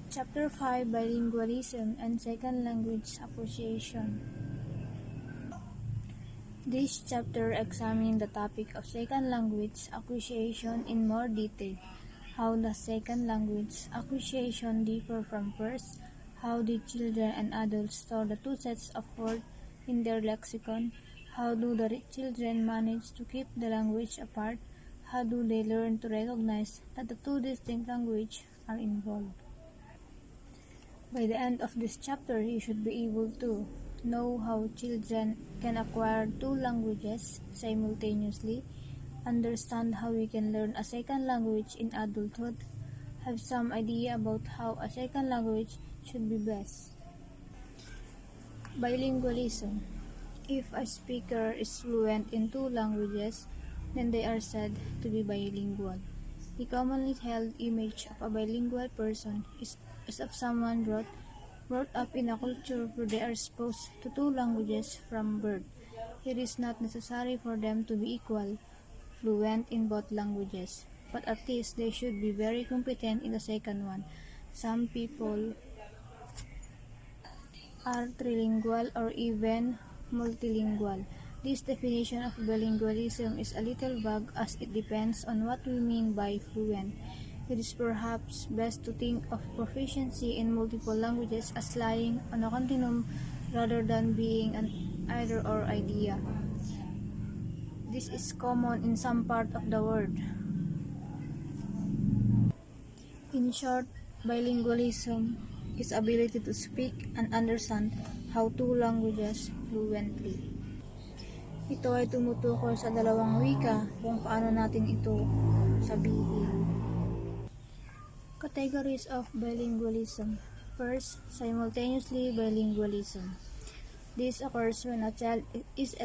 Chapter 5 Bilingualism and Second Language Appreciation. This chapter examines the topic of second language acquisition in more detail. How does second language acquisition differ from first? How do children and adults store the two sets of words in their lexicon? How do the children manage to keep the language apart? How do they learn to recognize that the two distinct languages are involved? By the end of this chapter, you should be able to know how children can acquire two languages simultaneously, understand how we can learn a second language in adulthood, have some idea about how a second language should be best. Bilingualism. If a speaker is fluent in two languages, then they are said to be bilingual. The commonly held image of a bilingual person is of someone brought up in a culture where they are exposed to two languages from birth. It is not necessary for them to be equal, fluent in both languages, but at least they should be very competent in the second one. Some people are trilingual or even multilingual. This definition of bilingualism is a little vague as it depends on what we mean by fluent. It is perhaps best to think of proficiency in multiple languages as lying on a continuum rather than being an either-or idea. This is common in some part of the world. In short, bilingualism is ability to speak and understand how two languages fluently. Ito ay tumutukoy sa dalawang wika kung paano natin ito sabihin. Categories of bilingualism. First, simultaneously bilingualism. This occurs when a child is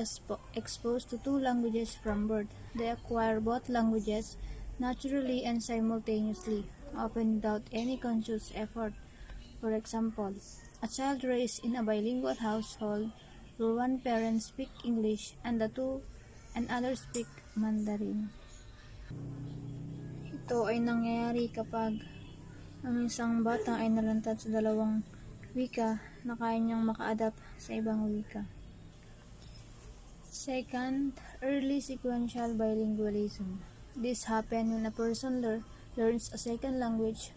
exposed to two languages from birth. They acquire both languages naturally and simultaneously, often without any conscious effort. For example, a child raised in a bilingual household where one parent speaks English and other speak Mandarin. Ito ay nangyayari kapag ang isang bata ay nalantad sa dalawang wika na kaya niyang maka-adapt sa ibang wika. Second, early sequential bilingualism. This happens when a person learns a second language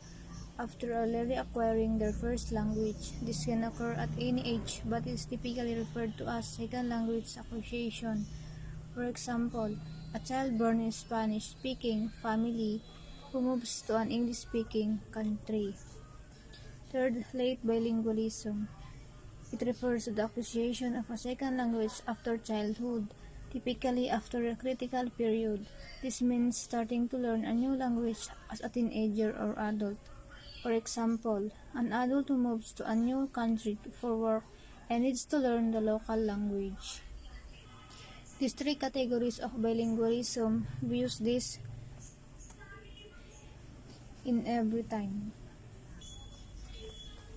after already acquiring their first language. This can occur at any age but is typically referred to as second language acquisition. For example, a child born in Spanish-speaking family who moves to an English-speaking country. Third, late bilingualism. It refers to the acquisition of a second language after childhood, typically after a critical period. This means starting to learn a new language as a teenager or adult. For example, an adult who moves to a new country for work and needs to learn the local language. These three categories of bilingualism, we use this in every time.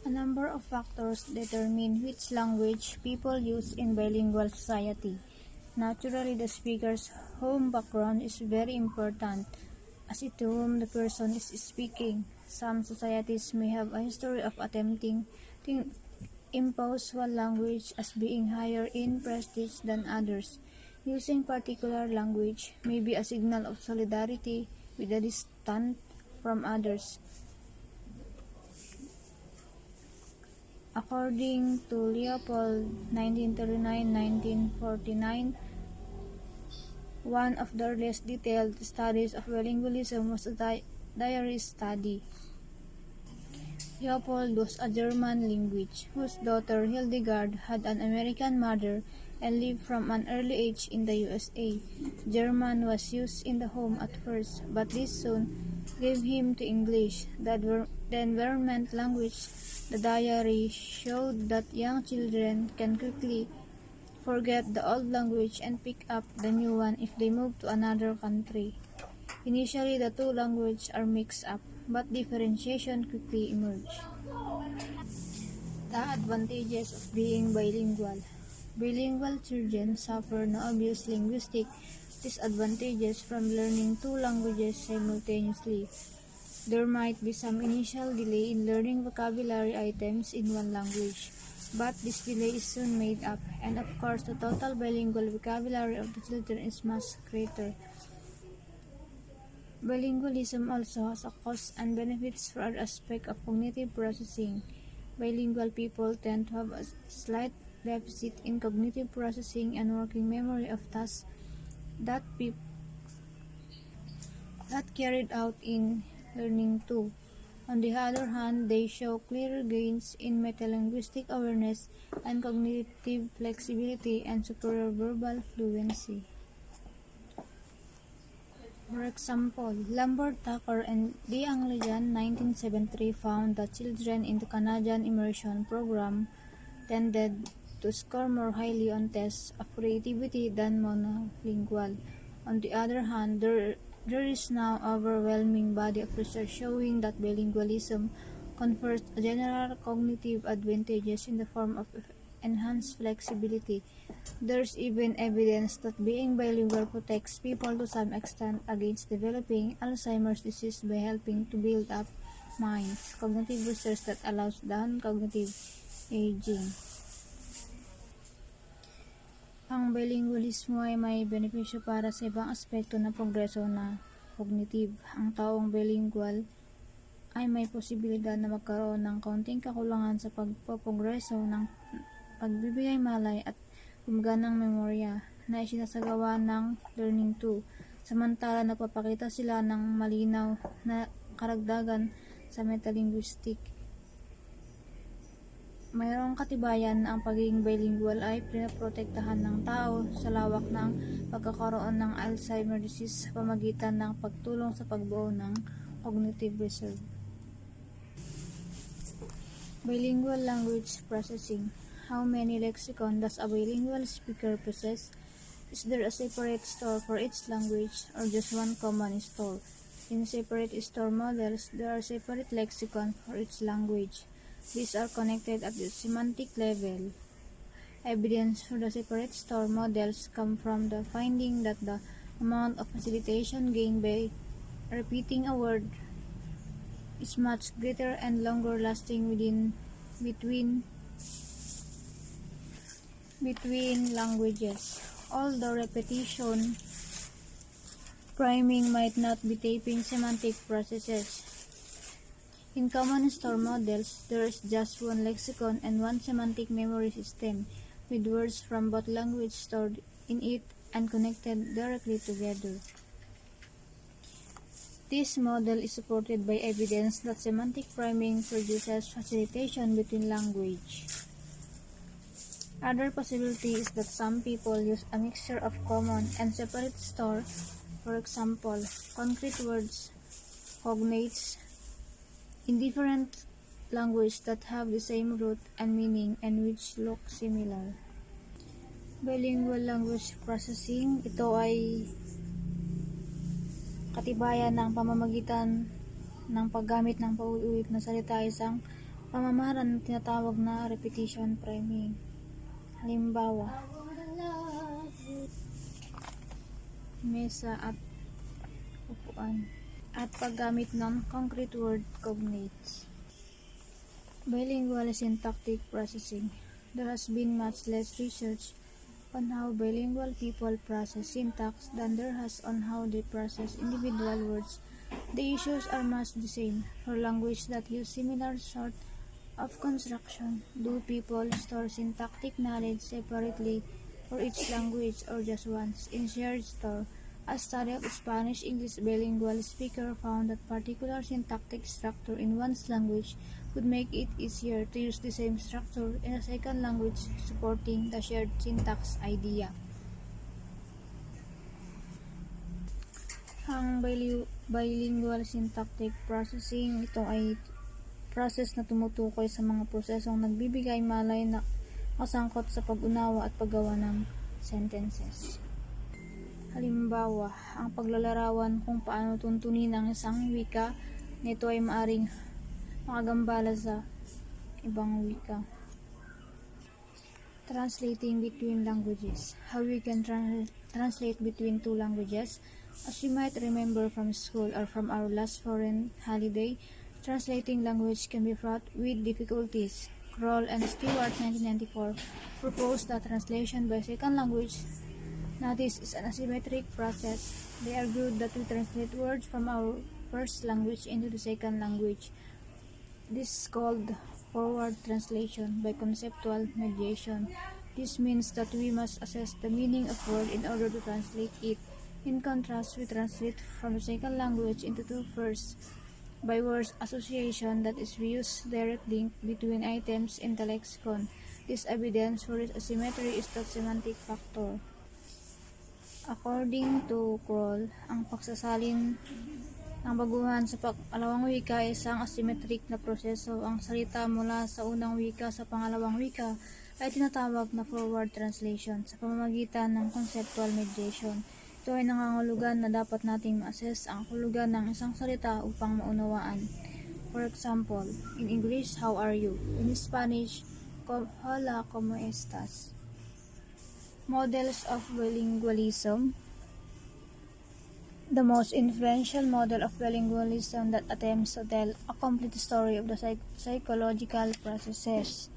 A number of factors determine which language people use in bilingual society. Naturally, the speaker's home background is very important, as it to whom the person is speaking. Some societies may have a history of attempting to impose one language as being higher in prestige than others. Using particular language may be a signal of solidarity with the distant from others. According to Leopold, 1939-1949, one of the earliest detailed studies of bilingualism was a diary study. Leopold was a German linguist whose daughter Hildegard had an American mother and lived from an early age in the USA. German was used in the home at first, but this soon gave him to English, the environment language. The diary showed that young children can quickly forget the old language and pick up the new one if they move to another country. Initially, the two languages are mixed up, but differentiation quickly emerged. The advantages of being bilingual. Bilingual children suffer no obvious linguistic disadvantages from learning two languages simultaneously. There might be some initial delay in learning vocabulary items in one language, but this delay is soon made up, and of course the total bilingual vocabulary of the children is much greater. Bilingualism also has a cost and benefits for other aspects of cognitive processing. Bilingual people tend to have a slight deficit in cognitive processing and working memory of tasks that carried out in learning too. On the other hand, they show clear gains in metalinguistic awareness and cognitive flexibility and superior verbal fluency. For example, Lambert, Tucker, and DeAnglian 1973 found that children in the Canadian immersion program tended to score more highly on tests of creativity than monolingual. On the other hand, there is now overwhelming body of research showing that bilingualism confers general cognitive advantages in the form of enhanced flexibility. There's even evidence that being bilingual protects people to some extent against developing Alzheimer's disease by helping to build up minds. Cognitive research that allows non-cognitive aging. Ang bilingualismo ay may benepisyo para sa ibang aspekto ng progreso na cognitive. Ang taong bilingual ay may posibilidad na magkaroon ng kaunting kakulangan sa pagpapogreso ng pagbibigay malay at gumaganang memorya na isinasagawa ng learning too. Samantala, nagpapakita sila ng malinaw na karagdagan sa metalinguistic. Mayroong katibayan na ang pagiging bilingual ay pinaprotektahan ng tao sa lawak ng pagkakaroon ng Alzheimer's disease sa pamamagitan ng pagtulong sa pagbuo ng cognitive reserve. Bilingual language processing. How many lexicon does a bilingual speaker possess? Is there a separate store for each language or just one common store? In separate store models, there are separate lexicon for each language. These are connected at the semantic level. Evidence for the separate store models come from the finding that the amount of facilitation gained by repeating a word is much greater and longer lasting between languages. Although repetition priming might not be tapping semantic processes. In common store models, there is just one lexicon and one semantic memory system, with words from both languages stored in it and connected directly together. This model is supported by evidence that semantic priming produces facilitation between language. Other possibility is that some people use a mixture of common and separate store, for example, concrete words, cognates, in different languages that have the same root and meaning and which look similar. Bilingual language processing, ito ay katibayan ng pamamagitan ng paggamit ng paulit-ulit na salita isang pamamaraan na tinatawag na repetition priming. Halimbawa, mesa at upuan, at paggamit ng concrete word cognates. Bilingual syntactic processing. There has been much less research on how bilingual people process syntax than there has on how they process individual words. The issues are much the same for languages that use similar sort of construction. Do people store syntactic knowledge separately for each language or just once in shared store? A study of Spanish-English bilingual speaker found that particular syntactic structure in one's language could make it easier to use the same structure in a second language supporting the shared syntax idea. Ang bilingual syntactic processing, ito ay process na tumutukoy sa mga prosesong nagbibigay malay na kasangkot sa pag-unawa at paggawa ng sentences. Halimbawa, ang paglalarawan kung paano tuntunin ang isang wika nito ay maaring makagambala sa ibang wika. Translating between languages. How we can translate between two languages. As you might remember from school or from our last foreign holiday, translating language can be fraught with difficulties. Kroll and Stewart 1994 proposed that translation by second language notice is an asymmetric process. They argued that we translate words from our first language into the second language. This is called forward translation by conceptual mediation. This means that we must assess the meaning of a word in order to translate it. In contrast, we translate from the second language into the first by word association, that is, we use direct link between items in the lexicon. This evidence for this asymmetry is the semantic factor. According to Kroll, ang pagsasalin ng baguhan sa pangalawang wika ay isang asymmetric na proseso. Ang salita mula sa unang wika sa pangalawang wika ay tinatawag na forward translation sa pamamagitan ng conceptual mediation. Ito ay nangangahulugan na dapat nating ma-assess ang kahulugan ng isang salita upang maunawaan. For example, in English, how are you? In Spanish, hola, ¿cómo estás? Models of bilingualism. The most influential model of bilingualism that attempts to tell a complete story of the psychological processes.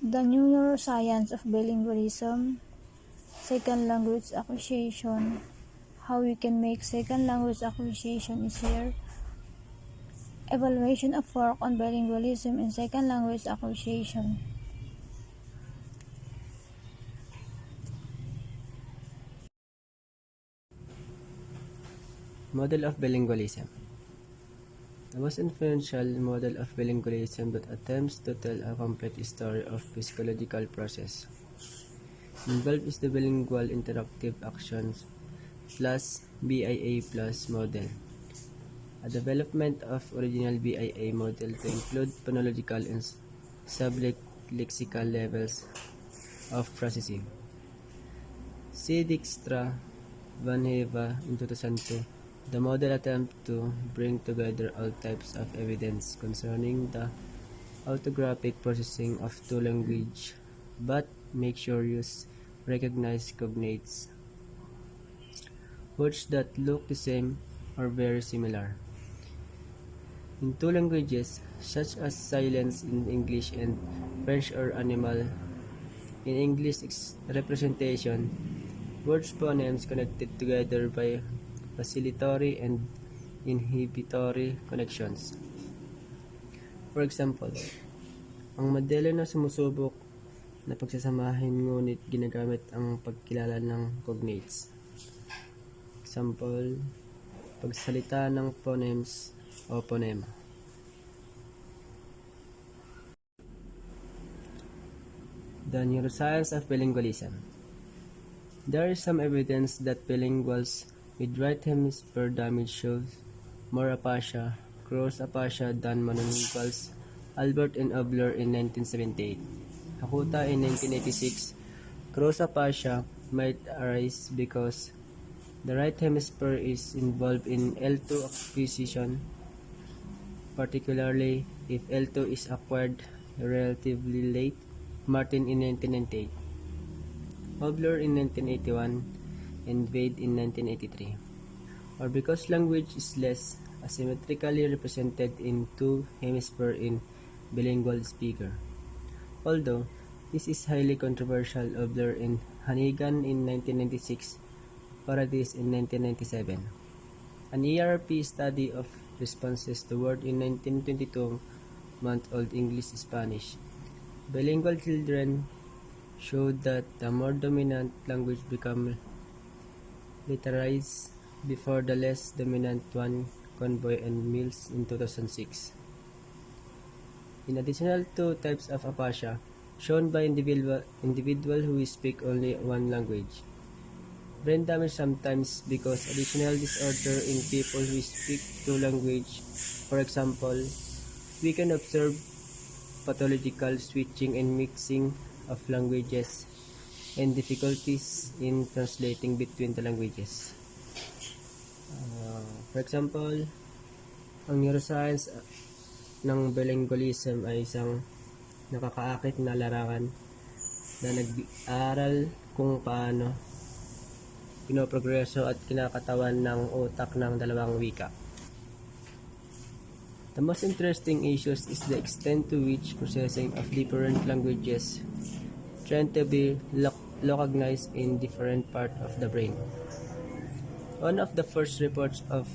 The neuroscience of bilingualism, second language acquisition. How we can make second language acquisition easier. Evaluation of work on bilingualism in second language acquisition. Model of bilingualism. The most influential model of bilingualism that attempts to tell a complete story of psychological process. Involved is the bilingual interactive actions plus BIA plus model. A development of original BIA model to include phonological and sublexical levels of processing. C. Dijkstra Van Heva in 2002. The model attempt to bring together all types of evidence concerning the orthographic processing of two language, but make sure you recognize cognates, words that look the same or very similar in two languages, such as silence in English and French, or animal in English representation, words phonemes connected together by facilitatory and inhibitory connections. For example, ang modelo na sumusubok na pagsasamahin ngunit ginagamit ang pagkilala ng cognates. Example, pagsalita ng phonemes o phonema. The neuroscience of bilingualism. There is some evidence that bilinguals with right hemisphere damage shows more aphasia, gross aphasia than monolinguals. Albert and Obler in 1978. Hakuta in 1986. Gross aphasia might arise because the right hemisphere is involved in L2 acquisition, particularly if L2 is acquired relatively late. Martin in 1998. Obler in 1981 and Wade in 1983. Or because language is less asymmetrically represented in two hemispheres in bilingual speaker. Although this is highly controversial, Obler and Hannigan in 1996, Paradis in 1997. An ERP study of responses to word in 1922-month-old English-Spanish. Bilingual children showed that the more dominant language become literalized before the less dominant one. Convoy and Mills in 2006. In additional two types of aphasia shown by individual who speak only one language. Brain damage sometimes because additional disorder in people who speak two language. For example, we can observe pathological switching and mixing of languages and difficulties in translating between the languages. For example, ang neuroscience ng bilingualism ay isang nakakaakit na larangan na nag-aaral kung paano pinoprogreso at kinakatawan ng utak ng dalawang wika. The most interesting issues is the extent to which processing of different languages tend to be localized in different parts of the brain. One of the first reports of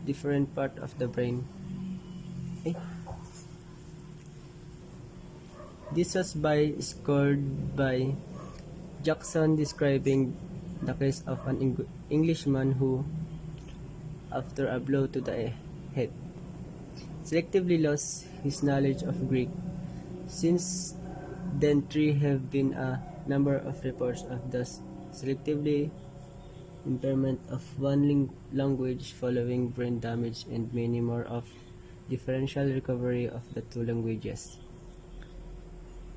different part of the brain. This was scored by Jackson, describing the case of an Englishman who, after a blow to the head, selectively lost his knowledge of Greek. Since then, there have been a number of reports of the selectively impairment of one language following brain damage, and many more of differential recovery of the two languages.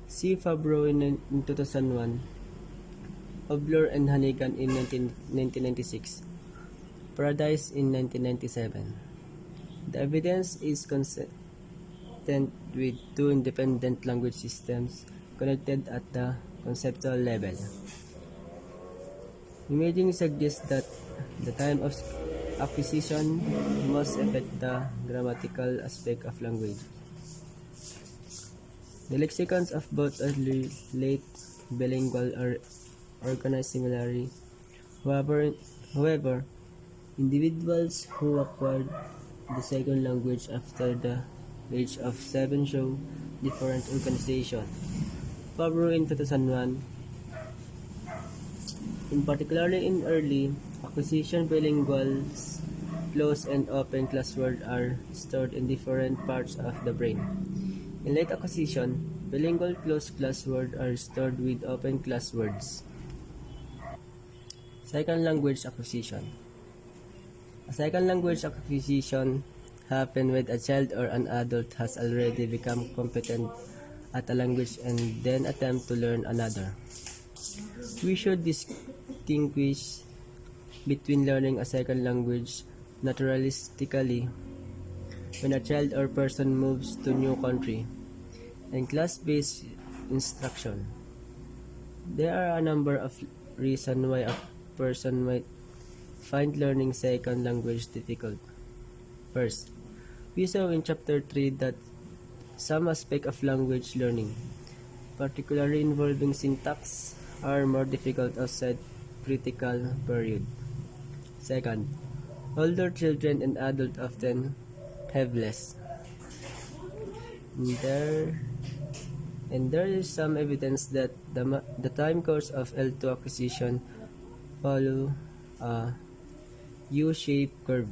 C. Fabro in 2001, Obler and Hannigan in 1996, Paradise in 1997. The evidence is consistent with two independent language systems connected at the conceptual level. Imaging suggests that the time of acquisition must affect the grammatical aspect of language. The lexicons of both early late bilingual are organized similarly. However, individuals who acquired the second language after the age of 7 show different organization. Fabro in 2001, in particularly in early acquisition, bilinguals, closed and open classwords are stored in different parts of the brain. In late acquisition, bilingual closed classwords are stored with open classwords. Second language acquisition. A second language acquisition happens when a child or an adult has already become competent at a language and then attempt to learn another. We should distinguish between learning a second language naturalistically when a child or person moves to new country and class-based instruction. There are a number of reasons why a person might find learning second language difficult. First, we saw in Chapter 3 that some aspects of language learning, particularly involving syntax, are more difficult outside critical period. Second, older children and adults often have less. And there is some evidence that the time course of L2 acquisition follow a U-shaped curve.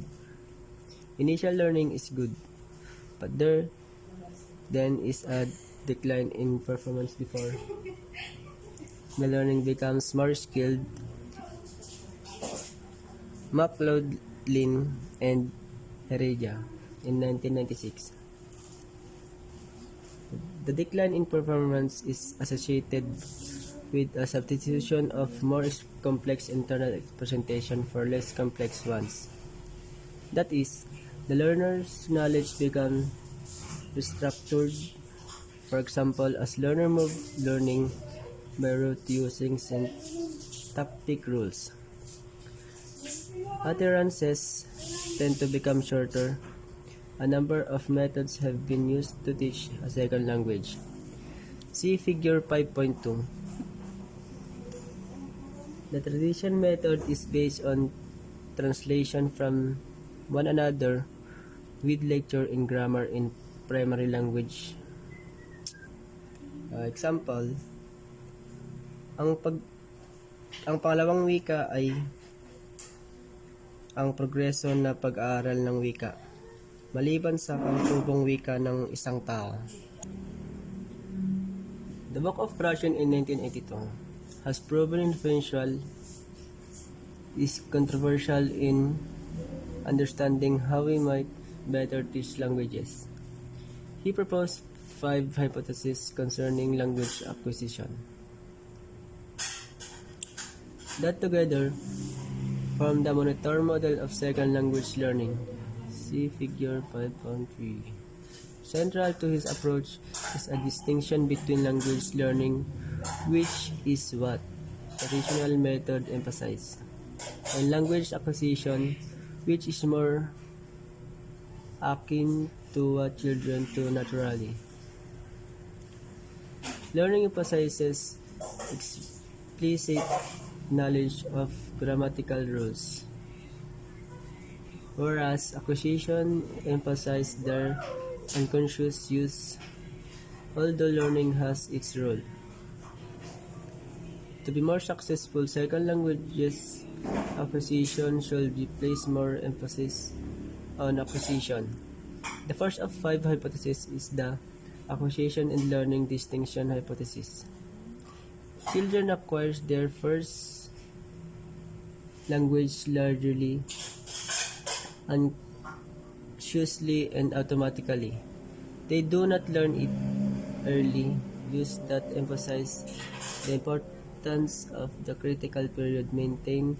Initial learning is good, but there then is a decline in performance before the learning becomes more skilled. McLaughlin and Heredia in 1996. The decline in performance is associated with a substitution of more complex internal representation for less complex ones. That is, the learner's knowledge becomes restructured. For example, as learner move learning by rote using syntactic rules. Utterances tend to become shorter. A number of methods have been used to teach a second language. See Figure 5.2. The tradition method is based on translation from one another with lecture in grammar in primary language. Example, ang pangalawang wika ay ang progreso na pag-aaral ng wika, maliban sa pangtubong wika ng isang tao. The Book of Russian in 1982 has proven influential, is controversial in understanding how we might better teach languages. He proposed 5 hypotheses concerning language acquisition that together form the Monitor model of second language learning. See Figure 5.3. Central to his approach is a distinction between language learning, which is what traditional method emphasized, and language acquisition, which is more akin to what children do naturally. Learning emphasizes explicit knowledge of grammatical rules, whereas acquisition emphasizes their unconscious use, although learning has its role. To be more successful, second languages acquisition should be placed more emphasis on acquisition. The first of five hypotheses is the acquisition and learning distinction hypothesis. Children acquire their first language largely unconsciously and automatically. They do not learn it early, views that emphasize the importance of the critical period maintain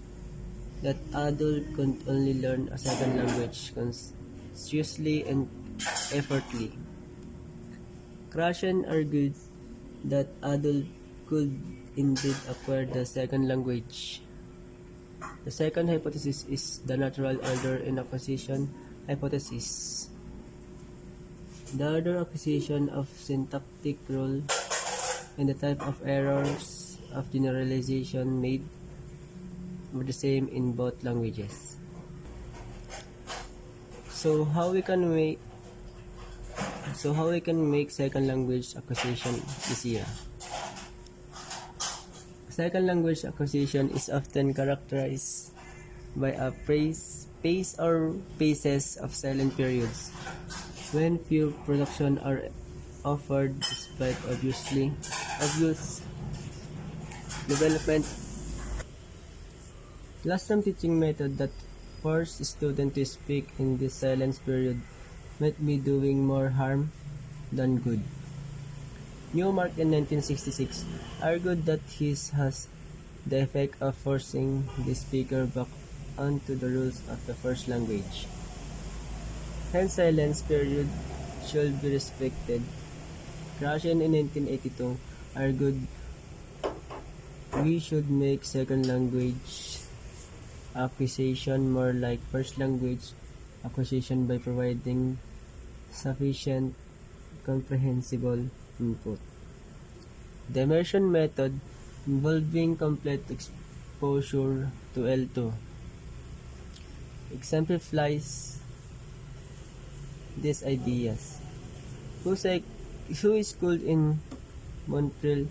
that adults can only learn a second language consciously and effortlessly. Krashen argued that adults could indeed acquire the second language. The second hypothesis is the natural order in acquisition hypothesis. The order acquisition of syntactic rule and the type of errors of generalization made were the same in both languages. So how we can make second language acquisition easier? Second language acquisition is often characterized by a pace or phases of silent periods when few productions are offered despite obvious development. Classroom teaching method that force students to speak in this silence period might be doing more harm than good. Newmark in 1966 argued that his has the effect of forcing the speaker back onto the rules of the first language. Hence, silence period should be respected. Krashen in 1982 argued we should make second language acquisition more like first language acquisition by providing sufficient comprehensible input. The immersion method involving complete exposure to L2 exemplifies these ideas. Who is schooled in Montreal,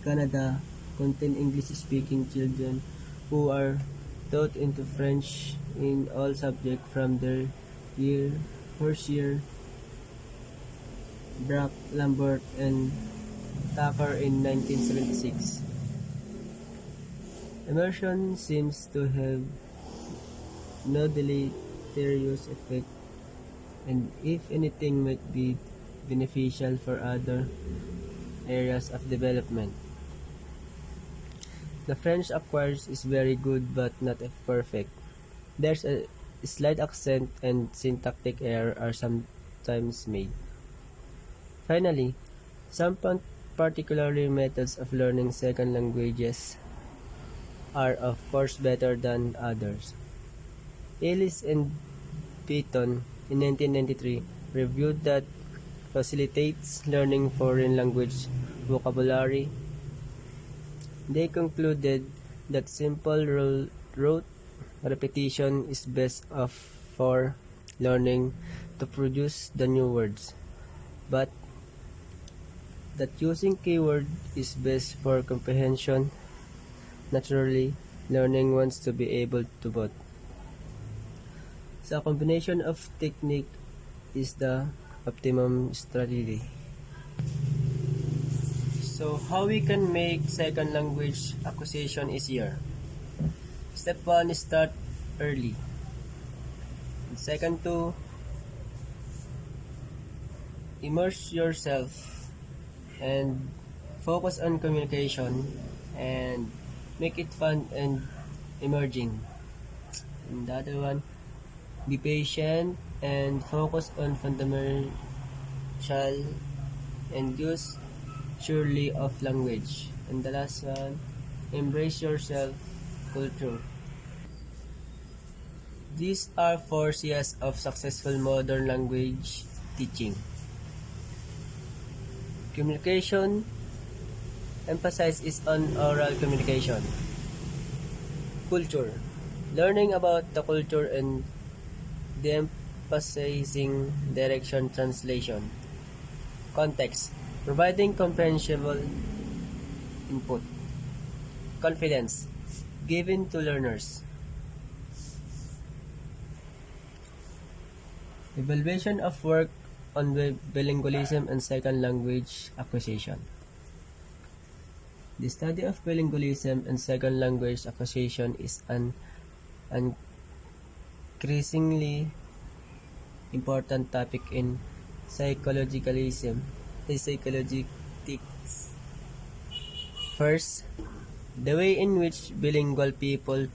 Canada, contain English-speaking children who are taught into French in all subjects from their first year. Brack, Lambert, and Tucker in 1976. Immersion seems to have no deleterious effect, and if anything might be beneficial for other areas of development. The French acquires is very good but not perfect. There's a slight accent and syntactic error are sometimes made. Finally, some particular methods of learning second languages are of course better than others. Ellis and Beaton in 1993 reviewed that facilitates learning foreign language vocabulary. They concluded that simple rote repetition is best for learning to produce the new words, but that using keyword is best for comprehension. Naturally, learning wants to be able to both. So a combination of technique is the optimum strategy. So how we can make second language acquisition easier? Step 1 is start early. And second 2, immerse yourself and focus on communication and make it fun and emerging. And the other one, be patient and focus on fundamental and use surely of language. And the last one, embrace yourself culture. These are 4 C's of successful modern language teaching. Communication. Emphasis is on oral communication. Culture. Learning about the culture and de-emphasizing direction translation. Context. Providing comprehensible input. Confidence. Given to learners. Evaluation of work on bilingualism and second language acquisition. The study of bilingualism and second language acquisition is an increasingly important topic in psychologics. First, the way in which bilingual people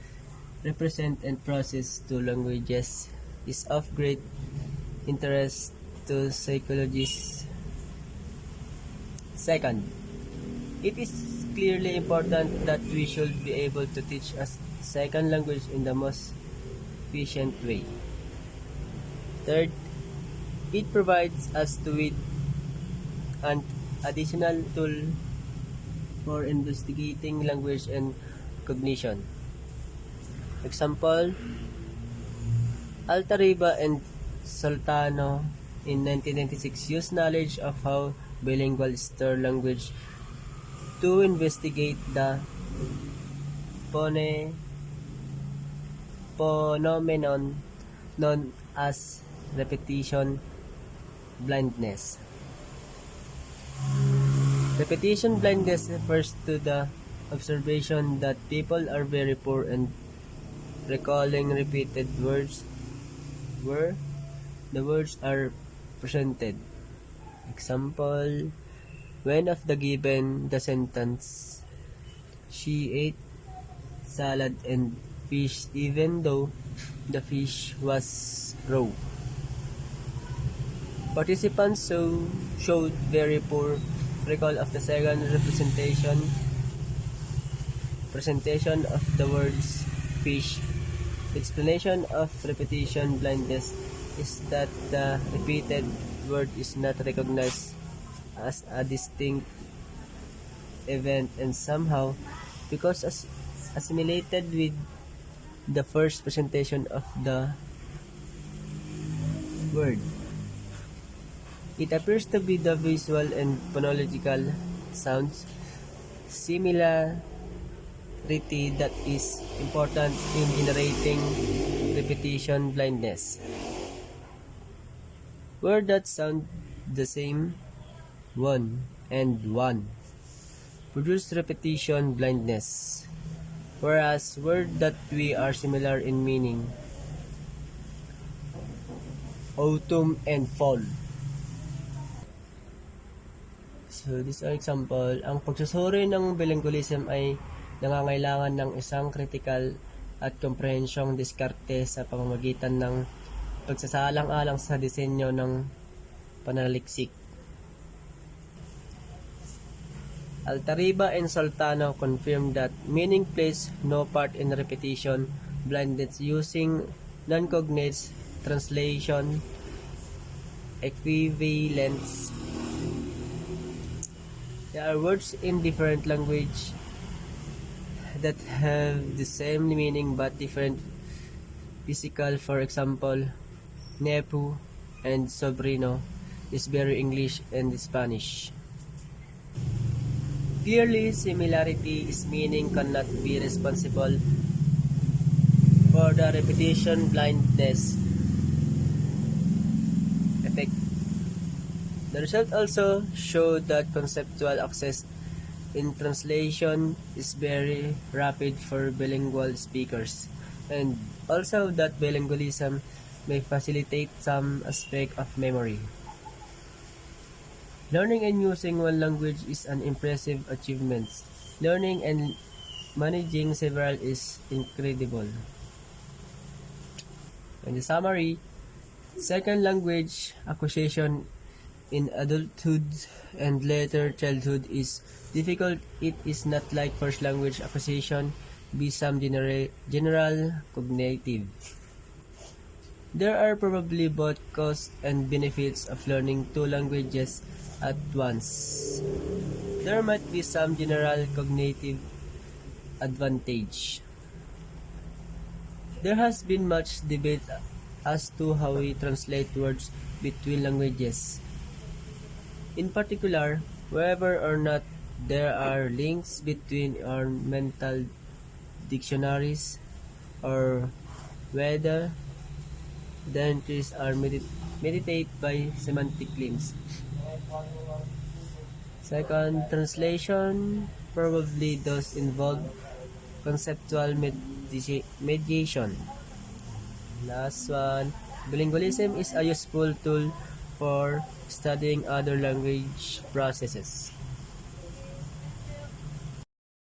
represent and process two languages is of great interest to psychologists. Second, it is clearly important that we should be able to teach a second language in the most efficient way. Third, it provides us with an additional tool for investigating language and cognition. Example, Altariba and Soltano in 1996 used knowledge of how bilingual stir language to investigate the phenomenon known as repetition blindness. Repetition blindness refers to the observation that people are very poor in recalling repeated words where the words are presented. Example, when of the given the sentence, she ate salad and fish even though the fish was raw. Participants showed very poor recall of the second presentation of the words fish. Explanation of repetition blindness is that the repeated word is not recognized as a distinct event and somehow, because assimilated with the first presentation of the word. It appears to be the visual and phonological sounds similarity that is important in generating repetition blindness. Words that sound the same, one and one, produce repetition blindness, whereas words that we are similar in meaning, autumn and fall. So, this is an example. Ang pagsusuri ng bilingualism ay nangangailangan ng isang critical at komprehensyong diskarte sa pamamagitan ng pagsasalang-alang sa disenyo ng pananaliksik. Altariba and Soltano confirmed that meaning plays no part in repetition blindness using non-cognate translation equivalence. There are words in different language that have the same meaning but different physical. For example, nepo and sobrino is very English and Spanish. Clearly, similarity is meaning cannot be responsible for the repetition blindness effect. The result also showed that conceptual access in translation is very rapid for bilingual speakers, and also that bilingualism may facilitate some aspect of memory. Learning and using one language is an impressive achievement. Learning and managing several is incredible. In the summary, second language acquisition in adulthood and later childhood is difficult. It is not like first language acquisition, be some general cognitive There are probably both costs and benefits of learning two languages at once. There might be some general cognitive advantage. There has been much debate as to how we translate words between languages. In particular, whether or not there are links between our mental dictionaries or whether the entries are mediated by semantic links. Second, translation probably does involve conceptual mediation. Last one, bilingualism is a useful tool for studying other language processes.